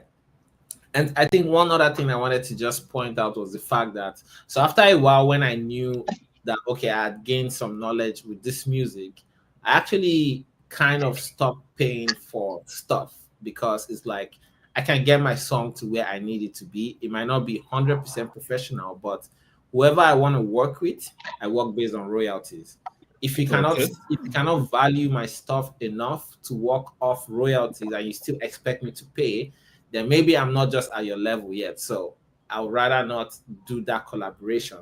And I think one other thing I wanted to just point out was the fact that, so after a while, when I knew that, I had gained some knowledge with this music, I actually kind of stopped paying for stuff because it's like, I can get my song to where I need it to be. It might not be 100% professional, but whoever I want to work with, I work based on royalties. If you cannot value my stuff enough to work off royalties and you still expect me to pay, then maybe I'm not just at your level yet. So I would rather not do that collaboration,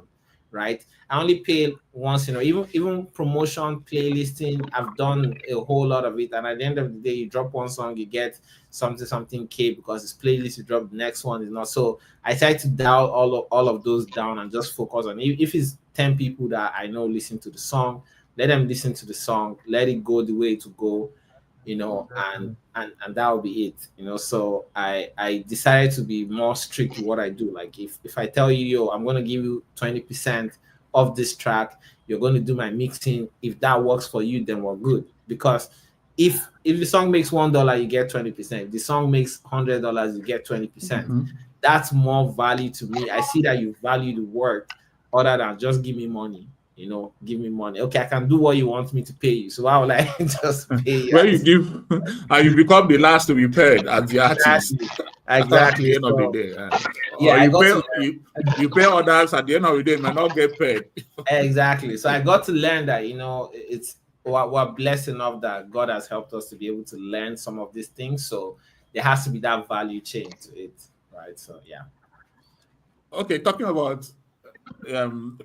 right? I only pay once, even promotion, playlisting, I've done a whole lot of it. And at the end of the day, you drop one song, you get something K because it's playlist, you drop the next one is not. So I try to dial all of those down and just focus on, if it's 10 people that I know listen to the song, let them listen to the song, let it go the way to go, and that will be it, so I decided to be more strict with what I do. Like if I tell you, I'm going to give you 20% of this track, you're going to do my mixing. If that works for you, then we're good, because if the song makes $1, you get 20%. If the song makes $100, you get 20%. That's more value to me. I see that you value the work other than just give me money. Give me money. Okay, I can do what you want me to pay you. So why would I just pay you? Where you give and you become the last to be paid as the artist at the Exactly. end of the day. Yeah, Or I you got pay to you pay others at the end of the day, may not get paid. exactly. So I got to learn that it's we're blessed enough that God has helped us to be able to learn some of these things. So there has to be that value chain to it, right? So yeah. Okay, talking about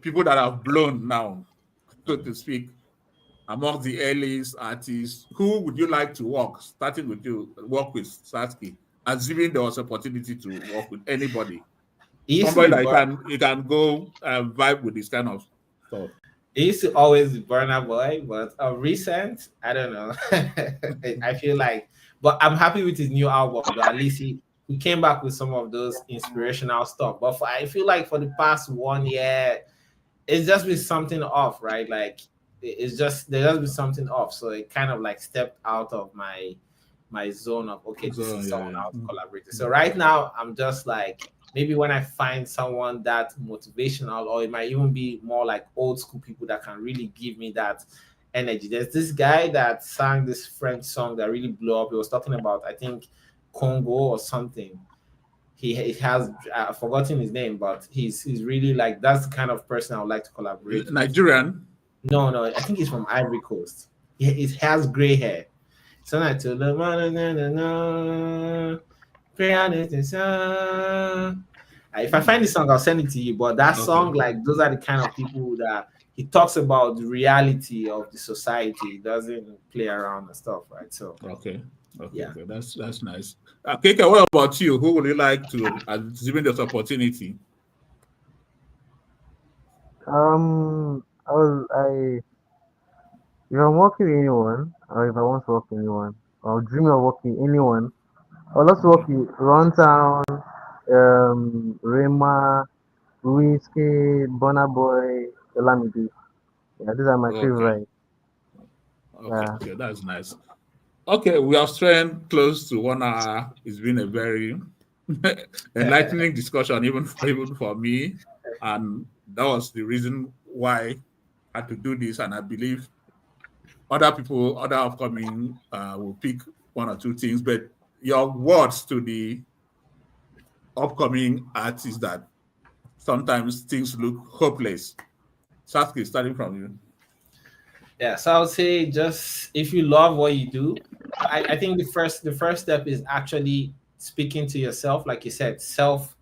people that have blown now, so to speak, among the earliest artists, who would you like to work, starting with you, work with Sasky, assuming there was opportunity to work with anybody? It used to Somebody be that you can go vibe with this kind of stuff. It used to always be Burna Boy, but recent, I don't know. I feel like, but I'm happy with his new album. Though. At least he came back with some of those inspirational stuff. But I feel like for the past 1 year, it's just been something off, right? Like it's just there just been something off. So it kind of like stepped out of my zone of okay, this So is someone yeah. else collaborating. So right now, I'm just like maybe when I find someone that motivational, or it might even be more like old school people that can really give me that energy. There's this guy that sang this French song that really blew up. He was talking about, I think, Congo or something. He has I've forgotten his name, but he's really like that's the kind of person I would like to collaborate with. Nigerian. No, I think he's from Ivory Coast. He has gray hair. So I told him, if I find the song, I'll send it to you. But that song, like those are the kind of people that he talks about the reality of the society. He doesn't play around and stuff, right? So Okay, yeah. okay, that's nice. KehKay, what about you? Who would you like to, given this opportunity? If I'm working with anyone, or if I want to work with anyone, or dream of working with anyone, I would love to work with Runtown, Rema, Whiskey, Burna Boy, Olamide. Yeah, these are my Okay, favorite. Yeah. okay, that's nice. Okay, we have spent close to 1 hour. It's been a very enlightening discussion, even for me, and that was the reason why I had to do this. And I believe other people, other upcoming, will pick one or two things. But your words to the upcoming artists that sometimes things look hopeless. Sasky, starting from you. Yeah, so I would say just if you love what you do, I think the first step is actually speaking to yourself. Like you said, self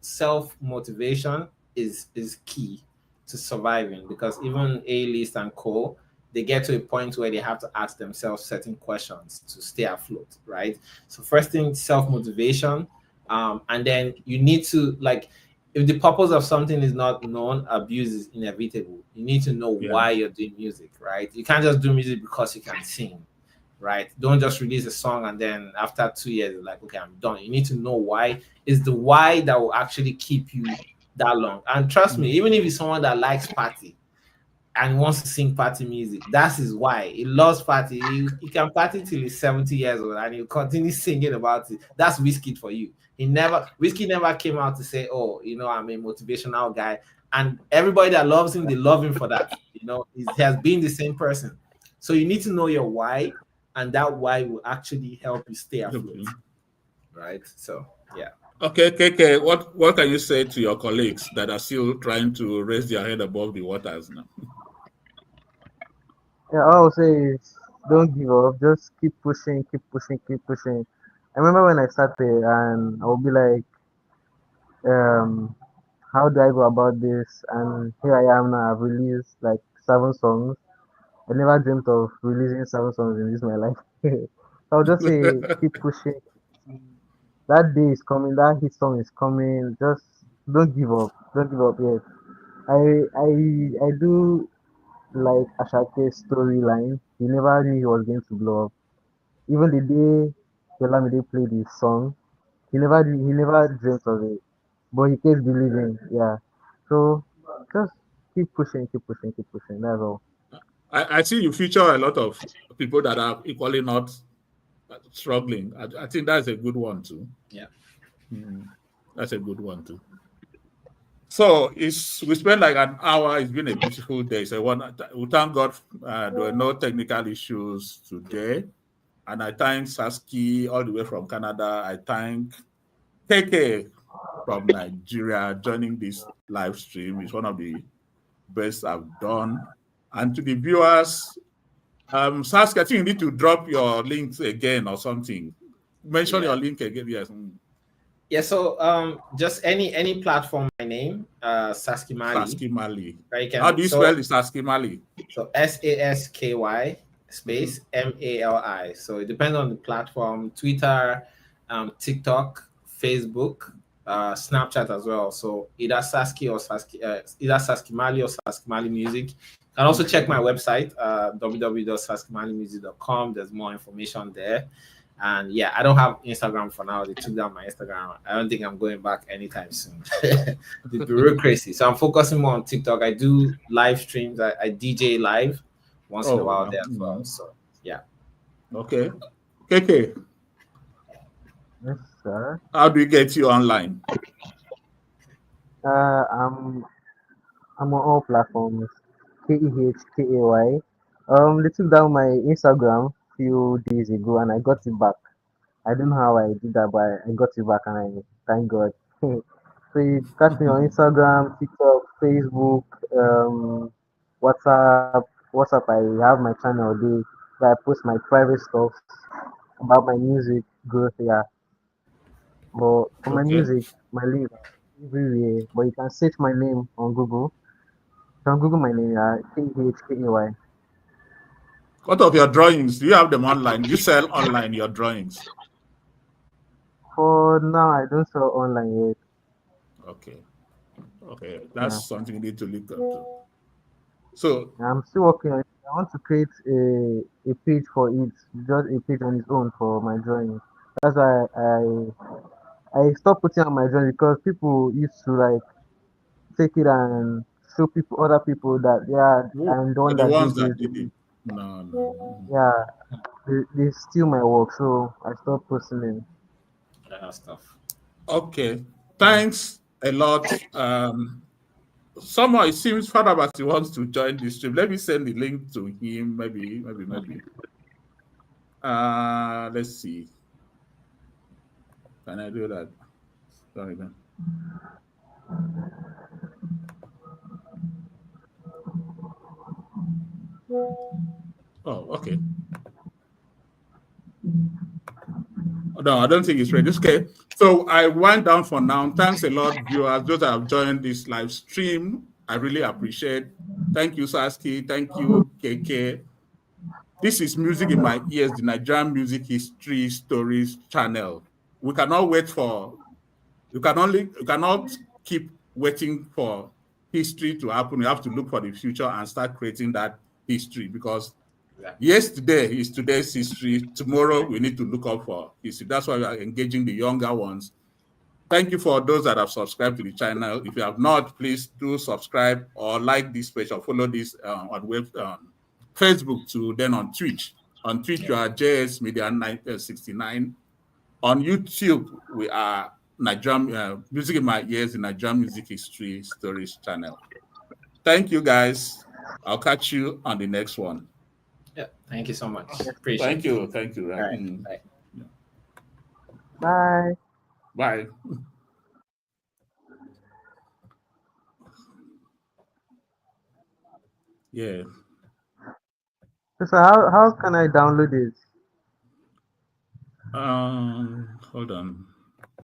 motivation is key to surviving because even A-list and co, they get to a point where they have to ask themselves certain questions to stay afloat, right? So first thing, self motivation, and then you need to like if the purpose of something is not known, abuse is inevitable. You need to know why you're doing music, right? You can't just do music because you can sing, right? Don't just release a song and then after 2 years, you're like, okay, I'm done. You need to know why. It's the why that will actually keep you that long. And trust me, even if it's someone that likes party and wants to sing party music, that's his why. He loves party. He can party till he's 70 years old and he'll continue singing about it. That's Whiskey for you. Whiskey never came out to say, oh, I'm a motivational guy. And everybody that loves him, they love him for that. He has been the same person. So you need to know your why, and that why will actually help you stay afloat. Right? So yeah. Okay, KehKay, what can you say to your colleagues that are still trying to raise their head above the waters now? Yeah, all I would say is don't give up. Just keep pushing, keep pushing, keep pushing. I remember when I started and I would be like, um, how do I go about this? And here I am now. I've released like 7 songs. I never dreamt of releasing 7 songs in this my life. I'll just say keep pushing. That day is coming. That hit song is coming. Just don't give up. Don't give up yet. I do like Ashake's storyline. He never knew he was going to blow up. Even the day Olamide played his song, he never dreamt of it. But he keeps believing. Yeah. So just keep pushing, keep pushing, keep pushing. That's all. I see you feature a lot of people that are equally not struggling. I think that's a good one too. Yeah. That's a good one too. So we spent like an hour. It's been a beautiful day. So we thank God there were no technical issues today. And I thank Sasky all the way from Canada. I thank KehKay from Nigeria joining this live stream. It's one of the best I've done. And to the viewers, Sasky, I think you need to drop your links again or something. Mention your link again. Yes. Yeah, so just any platform, my name, Sasky Mali. Sasky Mali. Right, how do you spell Sasky Mali? So SASKY space MALI. So it depends on the platform, Twitter, TikTok, Facebook, Snapchat as well. So either Sasky or either Sasky Mali or Sasky Mali Music. You can also check my website, www.saskymalimusic.com. There's more information there. And yeah, I don't have Instagram for now. They took down my Instagram. I don't think I'm going back anytime soon. The bureaucracy. So I'm focusing more on TikTok. I do live streams. I DJ live once in a while there as well. So yeah. Okay. KehKay. Yes, sir. How do we get you online? I'm on all platforms. KehKay. They took down my Instagram few days ago and I got it back. I don't know how I did that, but I got it back and I thank God. So you catch me on Instagram, TikTok, Facebook, WhatsApp. I have my channel there where I post my private stuff about my music growth. Yeah, but for my music, my link everywhere. But you can search my name on Google. You can Google my name. Yeah, KehKay. What of your drawings? Do you have them online? Do you sell online your drawings? For now, I don't sell online yet. Okay. That's something you need to look up to. So I'm still working on it. I want to create a page for it, just a page on its own for my drawing. That's why I stopped putting on my drawing because people used to like take it and show other people that I'm the one the that ones did that this. did it. No. Yeah, they steal my work, so I stopped posting it. Stuff. Okay. Thanks a lot. Somehow it seems Father wants to join this stream. Let me send the link to him. Maybe. Let's see. Can I do that? Sorry, man. Oh, okay. No, I don't think it's ready. Okay. So I wind down for now. Thanks a lot, viewers. Those that have joined this live stream, I really appreciate. Thank you, Sasky. Thank you, KehKay. This is Music in My Ears, the Nigerian Music History Stories channel. We cannot keep waiting for history to happen. We have to look for the future and start creating that history because yesterday is today's history. Tomorrow we need to look up for history. That's why we are engaging the younger ones. Thank you for those that have subscribed to the channel. If you have not, please do subscribe or like this page or follow this on Facebook too. Then on Twitch. On Twitch, you are JS Media 69. On YouTube, we are Nigerian Music in My Ears, the Nigerian Music History Stories channel. Thank you, guys. I'll catch you on the next one. Yeah, thank you so much. Appreciate it. Thank you. All right. Bye. Bye. Bye. Yeah. So how can I download this? Hold on.